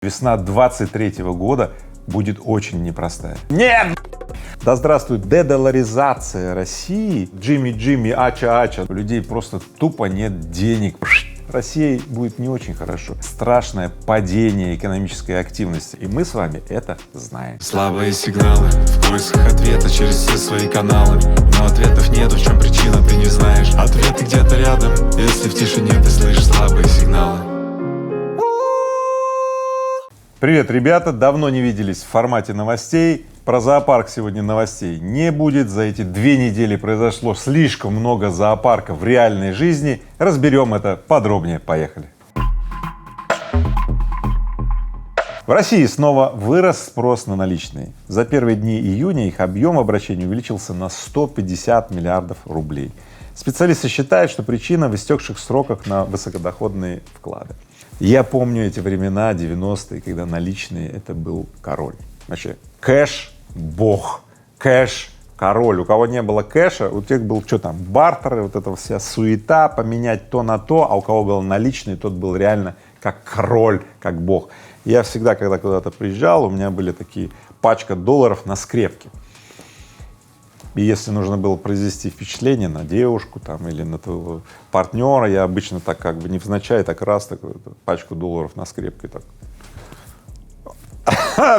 Весна 23-го года будет очень непростая. Нет! Да здравствует дедоларизация России. Джимми, ача. У людей просто тупо нет денег. России будет не очень хорошо. Страшное падение экономической активности. И мы с вами это знаем. Слабые сигналы в поисках ответа через все свои каналы. Но ответов нету, в чем причина, ты не знаешь. Ответы где-то рядом, если в тишине ты слышишь слабые сигналы. Привет, ребята! Давно не виделись в формате новостей. Про зоопарк сегодня новостей не будет. За эти 2 недели произошло слишком много зоопарков в реальной жизни. Разберем это подробнее. Поехали! В России снова вырос спрос на наличные. За первые дни июня их объем обращений увеличился на 150 миллиардов рублей. Специалисты считают, что причина в истекших сроках на высокодоходные вклады. Я помню эти времена, 90-е, когда наличные — это был король. Вообще кэш — бог, кэш — король. У кого не было кэша, у тех был что там, бартеры, вот эта вся суета, поменять то на то, а у кого был наличный, тот был реально как король, как бог. Я всегда, когда куда-то приезжал, у меня были такие пачка долларов на скрепке. И если нужно было произвести впечатление на девушку там или на твоего партнера, я обычно так как бы невзначай, так раз, такую пачку долларов на скрепке так.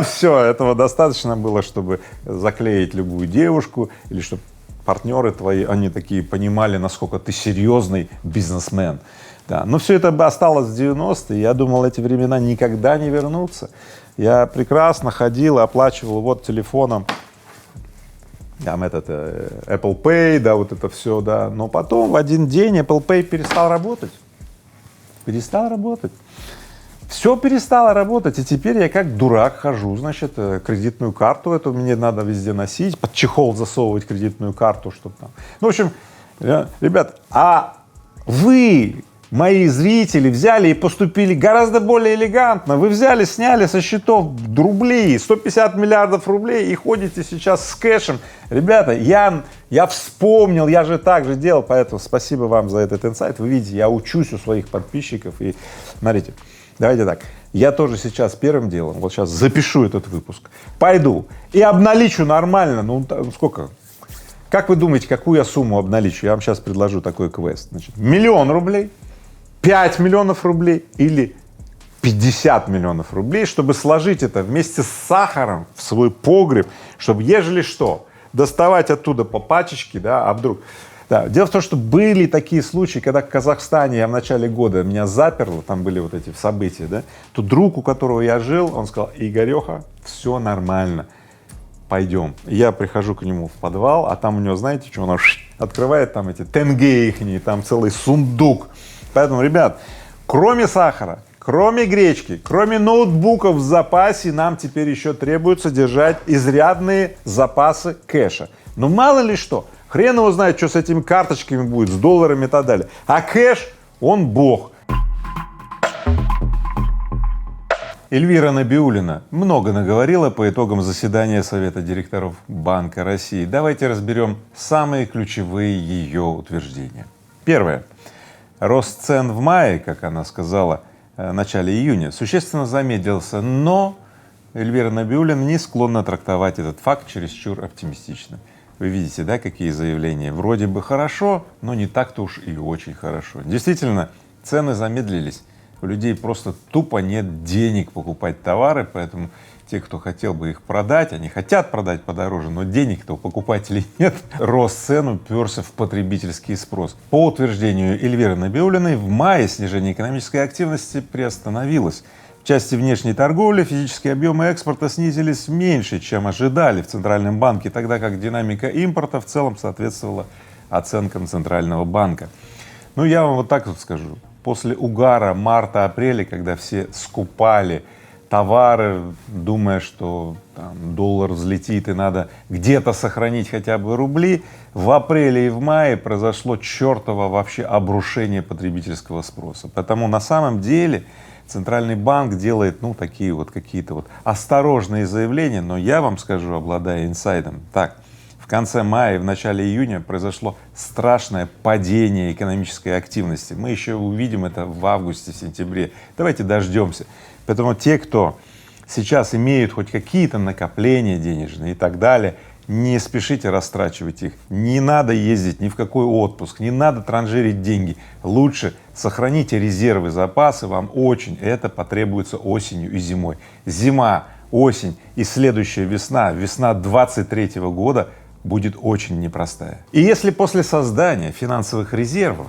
Все, этого достаточно было, чтобы заклеить любую девушку или чтобы партнеры твои, они такие понимали, насколько ты серьезный бизнесмен. Да. Но все это осталось в 90-е, я думал, эти времена никогда не вернутся. Я прекрасно ходил и оплачивал вот телефоном там Apple Pay, да, вот это все, да, но потом в один день Apple Pay перестал работать, все перестало работать, и теперь я как дурак хожу, значит, кредитную карту эту мне надо везде носить, под чехол засовывать кредитную карту, чтобы там, ну, в общем, ребят, а вы, мои зрители, взяли и поступили гораздо более элегантно. Вы взяли, сняли со счетов рубли, 150 миллиардов рублей и ходите сейчас с кэшем. Ребята, я вспомнил, я же так же делал, поэтому спасибо вам за этот инсайт. Вы видите, я учусь у своих подписчиков. И смотрите, давайте так, я тоже сейчас первым делом, вот сейчас запишу этот выпуск, пойду и обналичу нормально, ну сколько? Как вы думаете, какую я сумму обналичу? Я вам сейчас предложу такой квест. Значит, 1 000 000 рублей, 5 миллионов рублей или 50 миллионов рублей, чтобы сложить это вместе с сахаром в свой погреб, чтобы, ежели что, доставать оттуда по пачечке, да, а вдруг… Да. Дело в том, что были такие случаи, когда в Казахстане я в начале года меня заперло, там были вот эти события, да, то друг, у которого я жил, он сказал: Игореха, все нормально, пойдем. Я прихожу к нему в подвал, а там у него, знаете, что он открывает там эти тенге ихние, там целый сундук. Поэтому, ребят, кроме сахара, кроме гречки, кроме ноутбуков в запасе, нам теперь еще требуется держать изрядные запасы кэша. Ну мало ли что, хрен его знает, что с этими карточками будет, с долларами и так далее. А кэш, он бог. Эльвира Набиуллина много наговорила по итогам заседания Совета директоров Банка России. Давайте разберем самые ключевые ее утверждения. Первое. Рост цен в мае, как она сказала, в начале июня, существенно замедлился, но Эльвира Набиуллина не склонна трактовать этот факт чересчур оптимистично. Вы видите, да, какие заявления? Вроде бы хорошо, но не так-то уж и очень хорошо. Действительно, цены замедлились, у людей просто тупо нет денег покупать товары, поэтому те, кто хотел бы их продать, они хотят продать подороже, но денег-то у покупателей нет. Рост цен уперся в потребительский спрос. По утверждению Эльвиры Набиуллиной, в мае снижение экономической активности приостановилось. В части внешней торговли физические объемы экспорта снизились меньше, чем ожидали в Центральном банке, тогда как динамика импорта в целом соответствовала оценкам Центрального банка. Ну, я вам вот так вот скажу. После угара марта-апреля, когда все скупали товары, думая, что там доллар взлетит и надо где-то сохранить хотя бы рубли, в апреле и в мае произошло чертово вообще обрушение потребительского спроса. Потому на самом деле Центральный банк делает, ну, такие вот какие-то вот осторожные заявления, но я вам скажу, обладая инсайдом, так, в конце мая и в начале июня произошло страшное падение экономической активности. Мы еще увидим это в августе-сентябре. Давайте дождемся. Поэтому те, кто сейчас имеют хоть какие-то накопления денежные и так далее, не спешите растрачивать их, не надо ездить ни в какой отпуск, не надо транжирить деньги, лучше сохраните резервы, запасы, вам очень это потребуется осенью и зимой. Зима, осень и следующая весна, весна 23-го года будет очень непростая. И если после создания финансовых резервов,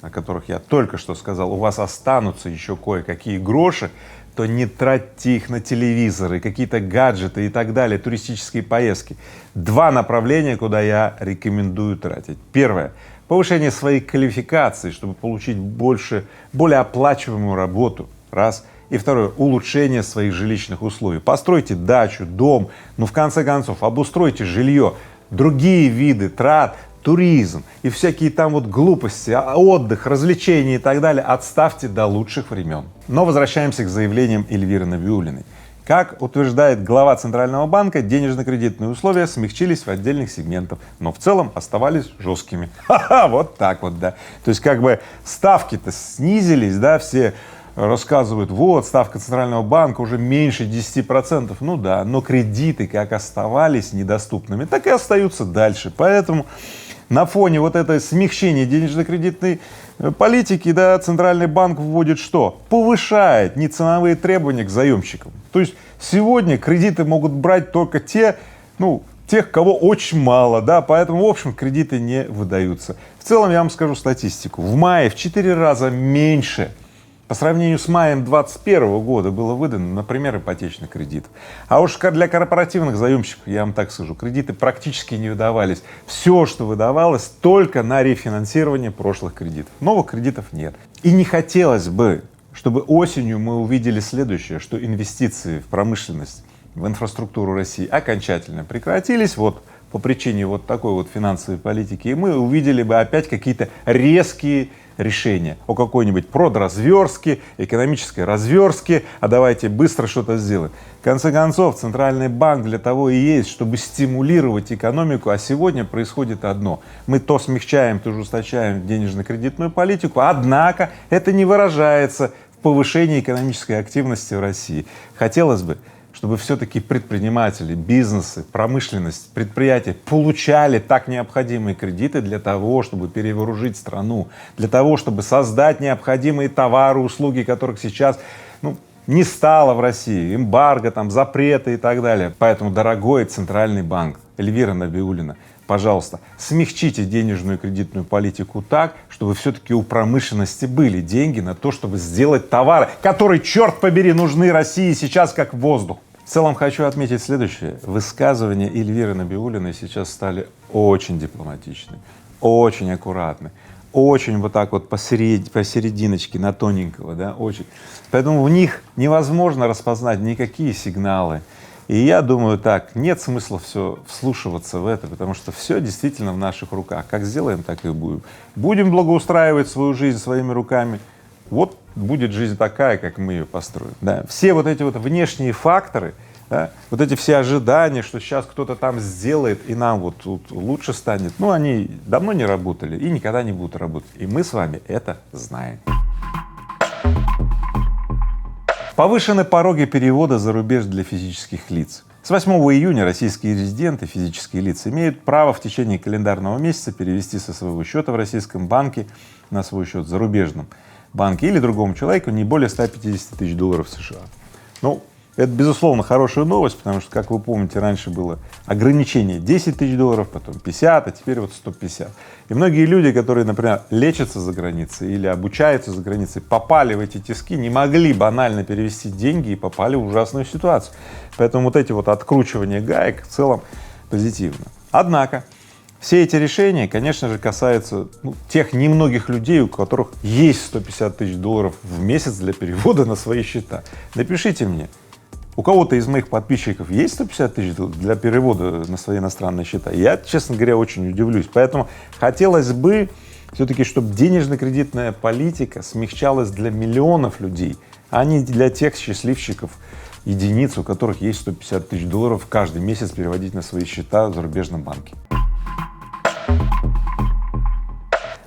о которых я только что сказал, у вас останутся еще кое-какие гроши, то не тратьте их на телевизоры, какие-то гаджеты и так далее, туристические поездки. Два направления, куда я рекомендую тратить. Первое — повышение своей квалификации, чтобы получить более оплачиваемую работу. Раз. И второе — улучшение своих жилищных условий. Постройте дачу, дом, в конце концов обустройте жилье. Другие виды трат, туризм и всякие там вот глупости, отдых, развлечения и так далее отставьте до лучших времен. Но возвращаемся к заявлениям Эльвиры Набиуллиной. Как утверждает глава Центрального банка, денежно-кредитные условия смягчились в отдельных сегментах, но в целом оставались жесткими. Ха-ха, вот так вот, да. То есть как бы ставки-то снизились, да, все рассказывают, вот ставка Центрального банка уже меньше 10%, ну да, но кредиты как оставались недоступными, так и остаются дальше. Поэтому на фоне вот этой смягчения денежно-кредитной политики, да, Центральный банк вводит что? Повышает неценовые требования к заемщикам. То есть сегодня кредиты могут брать только тех, кого очень мало, да, поэтому в общем кредиты не выдаются. В целом я вам скажу статистику. В мае в 4 раза меньше по сравнению с маем 2021 года было выдано, например, ипотечных кредитов. А уж для корпоративных заемщиков, я вам так скажу, кредиты практически не выдавались. Все, что выдавалось, только на рефинансирование прошлых кредитов. Новых кредитов нет. И не хотелось бы, чтобы осенью мы увидели следующее, что инвестиции в промышленность, в инфраструктуру России окончательно прекратились вот по причине вот такой вот финансовой политики, и мы увидели бы опять какие-то резкие решения о какой-нибудь продразверстке, экономической разверстке, а давайте быстро что-то сделаем. В конце концов, Центральный банк для того и есть, чтобы стимулировать экономику, а сегодня происходит одно. Мы то смягчаем, то ужесточаем денежно-кредитную политику, однако это не выражается в повышении экономической активности в России. Хотелось бы, чтобы все-таки предприниматели, бизнесы, промышленность, предприятия получали так необходимые кредиты для того, чтобы перевооружить страну, для того, чтобы создать необходимые товары, услуги, которых сейчас не стало в России, эмбарго, там, запреты и так далее. Поэтому, дорогой Центральный банк, Эльвира Набиуллина, пожалуйста, смягчите денежную и кредитную политику так, чтобы все-таки у промышленности были деньги на то, чтобы сделать товары, которые, черт побери, нужны России сейчас как воздух. В целом хочу отметить следующее. Высказывания Эльвиры Набиуллиной сейчас стали очень дипломатичны, очень аккуратны, очень вот так вот посерединочке, на тоненького, да, очень. Поэтому в них невозможно распознать никакие сигналы. И я думаю так, нет смысла все вслушиваться в это, потому что все действительно в наших руках. Как сделаем, так и будем. Будем благоустраивать свою жизнь своими руками, вот будет жизнь такая, как мы ее построим. Да. Все вот эти вот внешние факторы, да, вот эти все ожидания, что сейчас кто-то там сделает и нам вот тут лучше станет, они давно не работали и никогда не будут работать. И мы с вами это знаем. Повышены пороги перевода за рубеж для физических лиц. С 8 июня российские резиденты, физические лица, имеют право в течение календарного месяца перевести со своего счета в российском банке на свой счет в зарубежном банке или другому человеку не более 150 тысяч долларов США. Это, безусловно, хорошая новость, потому что, как вы помните, раньше было ограничение 10 тысяч долларов, потом 50, а теперь вот 150. И многие люди, которые, например, лечатся за границей или обучаются за границей, попали в эти тиски, не могли банально перевести деньги и попали в ужасную ситуацию. Поэтому вот эти вот откручивания гаек в целом позитивно. Однако все эти решения, конечно же, касаются тех немногих людей, у которых есть 150 тысяч долларов в месяц для перевода на свои счета. Напишите мне, у кого-то из моих подписчиков есть 150 тысяч для перевода на свои иностранные счета? Я, честно говоря, очень удивлюсь. Поэтому хотелось бы все-таки, чтобы денежно-кредитная политика смягчалась для миллионов людей, а не для тех счастливчиков, единиц, у которых есть 150 тысяч долларов каждый месяц переводить на свои счета в зарубежном банке.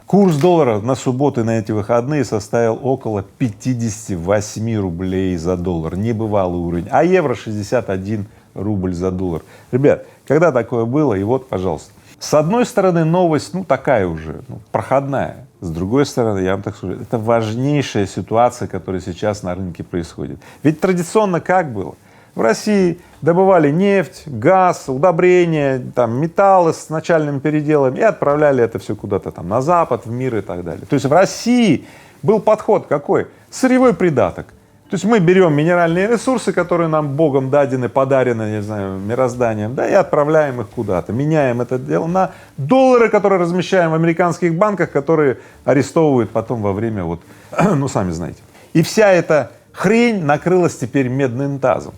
К Курс доллара на субботу и на эти выходные составил около 58 рублей за доллар, небывалый уровень, а евро 61 рубль за доллар. Ребят, когда такое было, и вот, пожалуйста. С одной стороны, новость, ну, такая уже, проходная. С другой стороны, я вам так скажу, это важнейшая ситуация, которая сейчас на рынке происходит. Ведь традиционно как было? В России добывали нефть, газ, удобрения, там, металлы с начальным переделом и отправляли это все куда-то там на Запад, в мир и так далее. То есть в России был подход какой? Сырьевой придаток. То есть мы берем минеральные ресурсы, которые нам Богом дадены, подарены, не знаю, мирозданием, да, и отправляем их куда-то, меняем это дело на доллары, которые размещаем в американских банках, которые арестовывают потом во время вот, ну, сами знаете. И вся эта хрень накрылась теперь медным тазом.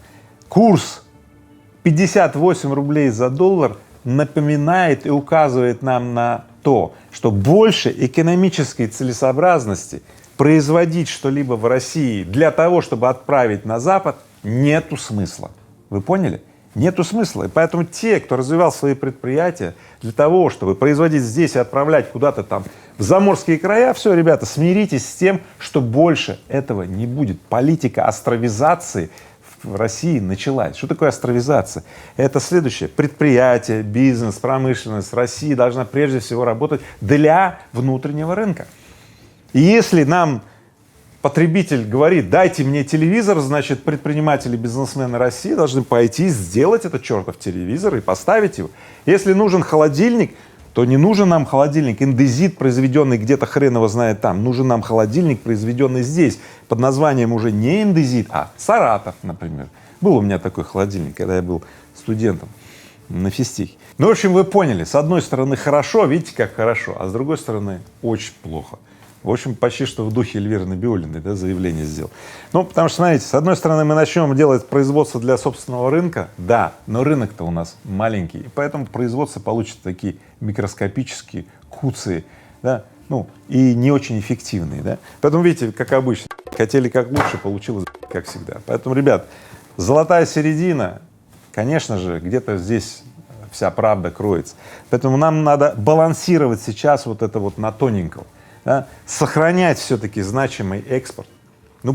Курс 58 рублей за доллар напоминает и указывает нам на то, что больше экономической целесообразности производить что-либо в России для того, чтобы отправить на Запад, нету смысла. Вы поняли? Нету смысла. И поэтому те, кто развивал свои предприятия для того, чтобы производить здесь и отправлять куда-то там в заморские края, все, ребята, смиритесь с тем, что больше этого не будет. Политика островизации в России началась. Что такое островизация? Это следующее. Предприятие, бизнес, промышленность России должна прежде всего работать для внутреннего рынка. И если нам потребитель говорит: дайте мне телевизор, значит, предприниматели, бизнесмены России должны пойти сделать этот чертов телевизор и поставить его. Если нужен холодильник, то не нужен нам холодильник индезит, произведенный где-то хрен его знает там, нужен нам холодильник, произведенный здесь, под названием уже не индезит, а Саратов, например. Был у меня такой холодильник, когда я был студентом на физтехе. Ну, в общем, вы поняли, с одной стороны хорошо, видите, как хорошо, а с другой стороны очень плохо. В общем, почти что в духе Эльвиры Набиуллиной, да, заявление сделал. Ну, потому что, смотрите, с одной стороны, мы начнем делать производство для собственного рынка, да, но рынок-то у нас маленький, и поэтому производство получит такие микроскопические, куцые, да, ну, и не очень эффективные, да. Поэтому, видите, как обычно, хотели как лучше, получилось как всегда. Поэтому, ребят, золотая середина, конечно же, где-то здесь вся правда кроется. Поэтому нам надо балансировать сейчас вот это вот на тоненьком. Да, сохранять все-таки значимый экспорт, ну,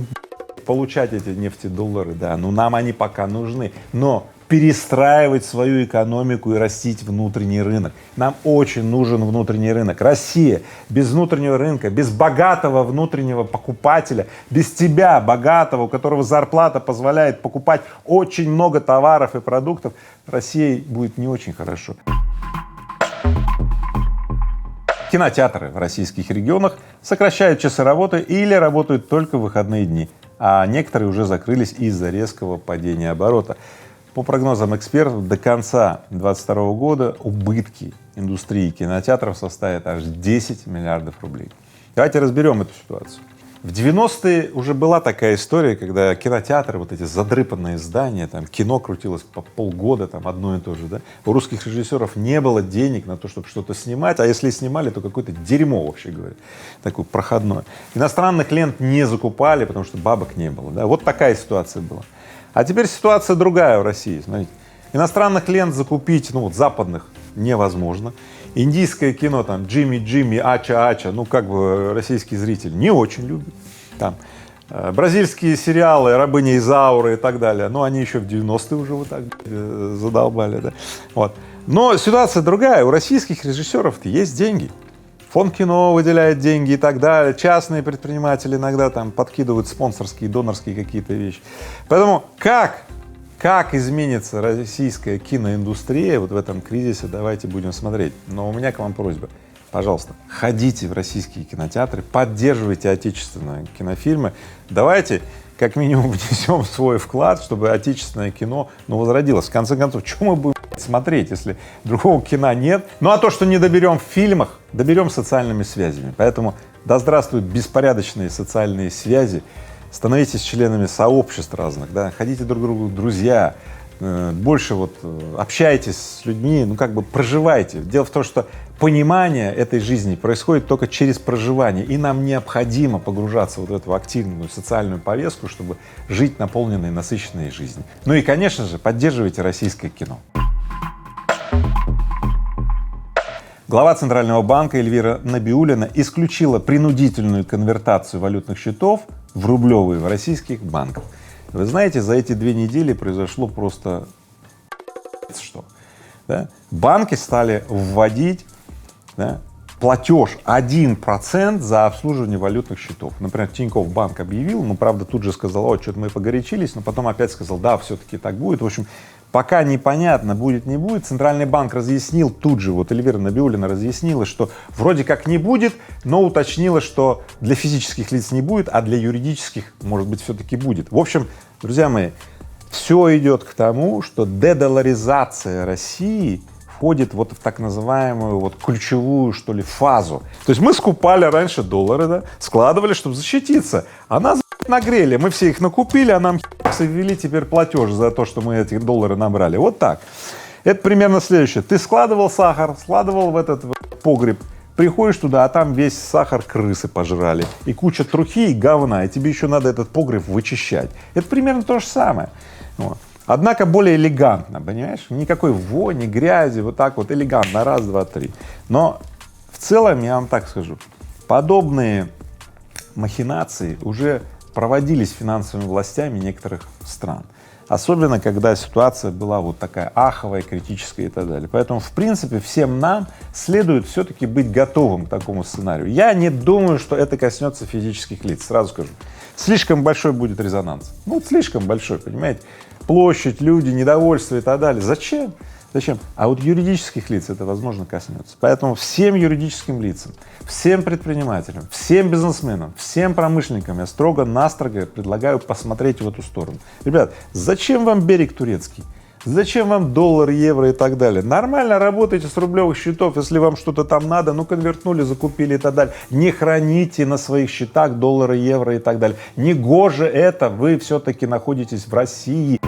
получать эти нефтедоллары, да, ну, нам они пока нужны, но перестраивать свою экономику и растить внутренний рынок. Нам очень нужен внутренний рынок. Россия без внутреннего рынка, без богатого внутреннего покупателя, без тебя, богатого, у которого зарплата позволяет покупать очень много товаров и продуктов, России будет не очень хорошо. Кинотеатры в российских регионах сокращают часы работы или работают только в выходные дни, а некоторые уже закрылись из-за резкого падения оборота. По прогнозам экспертов, до конца 2022 года убытки индустрии кинотеатров составят аж 10 миллиардов рублей. Давайте разберем эту ситуацию. В 90-е уже была такая история, когда кинотеатры, вот эти задрыпанные здания, там кино крутилось по полгода, там одно и то же, да. У русских режиссеров не было денег на то, чтобы что-то снимать, а если снимали, то какое-то дерьмо, вообще говоря, такое проходное. Иностранных лент не закупали, потому что бабок не было, да. Вот такая ситуация была. А теперь ситуация другая в России, смотрите. Иностранных лент закупить, ну вот западных, невозможно. Индийское кино, там, Джимми, Ача, ну, как бы российский зритель не очень любит. Там, бразильские сериалы, Рабыня Изаура и так далее, ну, они еще в 90-е уже вот так задолбали, да. Вот. Но ситуация другая, у российских режиссеров есть деньги. Фонд кино выделяет деньги и так далее, частные предприниматели иногда там подкидывают спонсорские, донорские какие-то вещи. Поэтому как изменится российская киноиндустрия вот в этом кризисе, давайте будем смотреть. Но у меня к вам просьба, пожалуйста, ходите в российские кинотеатры, поддерживайте отечественные кинофильмы, давайте как минимум внесем свой вклад, чтобы отечественное кино, ну, возродилось. В конце концов, что мы будем смотреть, если другого кино нет? Ну, а то, что не доберем в фильмах, доберем социальными связями. Поэтому да здравствуют беспорядочные социальные связи. Становитесь членами сообществ разных, да, ходите друг к другу в друзья, больше вот общайтесь с людьми, ну, как бы проживайте. Дело в том, что понимание этой жизни происходит только через проживание, и нам необходимо погружаться вот в эту активную социальную повестку, чтобы жить наполненной, насыщенной жизнью. Ну и, конечно же, поддерживайте российское кино. Глава Центрального банка Эльвира Набиуллина исключила принудительную конвертацию валютных счетов в рублевые в российских банках. Вы знаете, за эти 2 недели произошло просто что? Да? Банки стали вводить, да, платеж 1% за обслуживание валютных счетов. Например, Тинькофф банк объявил, ну, правда, тут же сказал: о, что-то мы погорячились, но потом опять сказал: да, все-таки так будет. В общем, пока непонятно, будет, не будет. Центральный банк разъяснил тут же, вот Эльвира Набиуллина разъяснила, что вроде как не будет, но уточнила, что для физических лиц не будет, а для юридических, может быть, все-таки будет. В общем, друзья мои, все идет к тому, что дедоларизация России входит вот в так называемую вот ключевую, что ли, фазу. То есть мы скупали раньше доллары, да, складывали, чтобы защититься, а нас нагрели, мы все их накупили, а нам ввели теперь платеж за то, что мы эти доллары набрали. Вот так. Это примерно следующее. Ты складывал сахар, складывал в этот погреб, приходишь туда, а там весь сахар крысы пожрали, и куча трухи и говна, и тебе еще надо этот погреб вычищать. Это примерно то же самое. Вот. Однако более элегантно, понимаешь? Никакой вони, грязи, вот так вот элегантно, раз, два, три. Но в целом, я вам так скажу, подобные махинации уже проводились финансовыми властями некоторых стран. Особенно, когда ситуация была вот такая аховая, критическая и так далее. Поэтому, в принципе, всем нам следует все-таки быть готовым к такому сценарию. Я не думаю, что это коснется физических лиц, сразу скажу. Слишком большой будет резонанс. Ну, слишком большой, понимаете? Площадь, люди, недовольство и так далее. Зачем? Зачем? А вот юридических лиц это, возможно, коснется. Поэтому всем юридическим лицам, всем предпринимателям, всем бизнесменам, всем промышленникам я строго-настрого предлагаю посмотреть в эту сторону. Ребят, зачем вам берег турецкий? Зачем вам доллар, евро и так далее? Нормально работайте с рублевых счетов, если вам что-то там надо, ну конвертнули, закупили и так далее. Не храните на своих счетах доллары, евро и так далее. Негоже это, вы все-таки находитесь в России.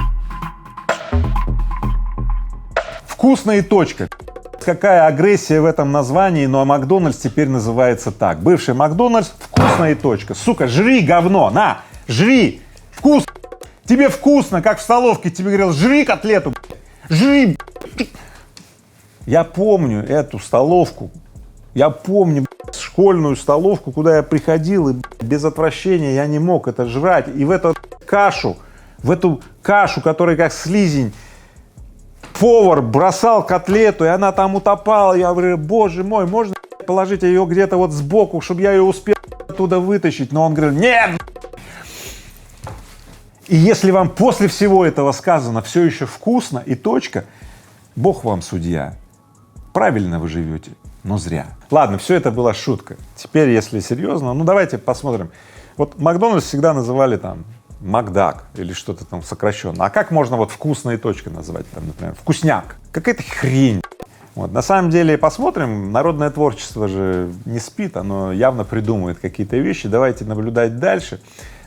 Вкусно и точка. Какая агрессия в этом названии, но Макдональдс теперь называется так. Бывший Макдональдс, вкусно и точка. Сука, жри говно, на, жри, вкусно. Тебе вкусно, как в столовке тебе говорил: жри котлету, жри. Я помню эту столовку, я помню школьную столовку, куда я приходил, и без отвращения я не мог это жрать. И в эту кашу, которая как слизень, повар бросал котлету, и она там утопала. Я говорю: боже мой, можно положить ее где-то вот сбоку, чтобы я ее успел оттуда вытащить? Но он говорил: нет. И если вам после всего этого сказано все еще вкусно и точка, Бог вам судья. Правильно вы живете, но зря. Ладно, все это была шутка. Теперь, если серьезно, ну давайте посмотрим. Вот Макдональдс всегда называли там Макдак или что-то там сокращенно. А как можно вот вкусно и точка назвать, там, например, вкусняк? Какая-то хрень. Вот. На самом деле, посмотрим, народное творчество же не спит, оно явно придумывает какие-то вещи. Давайте наблюдать дальше.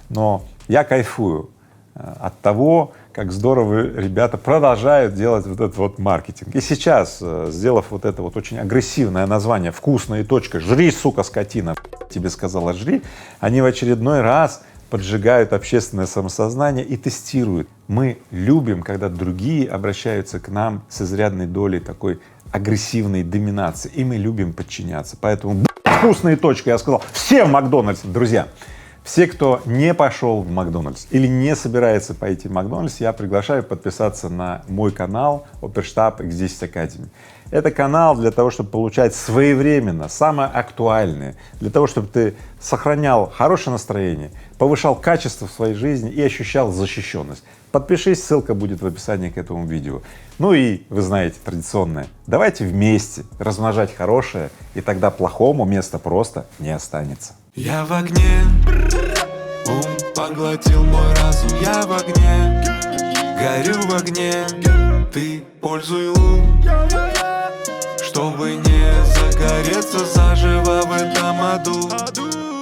Но я кайфую от того, как здорово ребята продолжают делать вот этот вот маркетинг. И сейчас, сделав вот это вот очень агрессивное название «Вкусно и точка», «Жри, сука, скотина», тебе сказала «жри», они в очередной раз поджигают общественное самосознание и тестируют. Мы любим, когда другие обращаются к нам с изрядной долей такой агрессивной доминации, и мы любим подчиняться. Поэтому вкусно и точка, я сказал всем Макдональдс, друзья. Все, кто не пошел в Макдональдс или не собирается пойти в Макдональдс, я приглашаю подписаться на мой канал Оперштаб X10 Academy. Это канал для того, чтобы получать своевременно самое актуальное, для того, чтобы ты сохранял хорошее настроение, повышал качество в своей жизни и ощущал защищенность. Подпишись, ссылка будет в описании к этому видео. Ну и вы знаете, традиционное, давайте вместе размножать хорошее, и тогда плохому места просто не останется. Я в огне, ум поглотил мой разум. Я в огне, горю в огне. Ты пользуй лун, чтобы не загореться заживо в этом аду.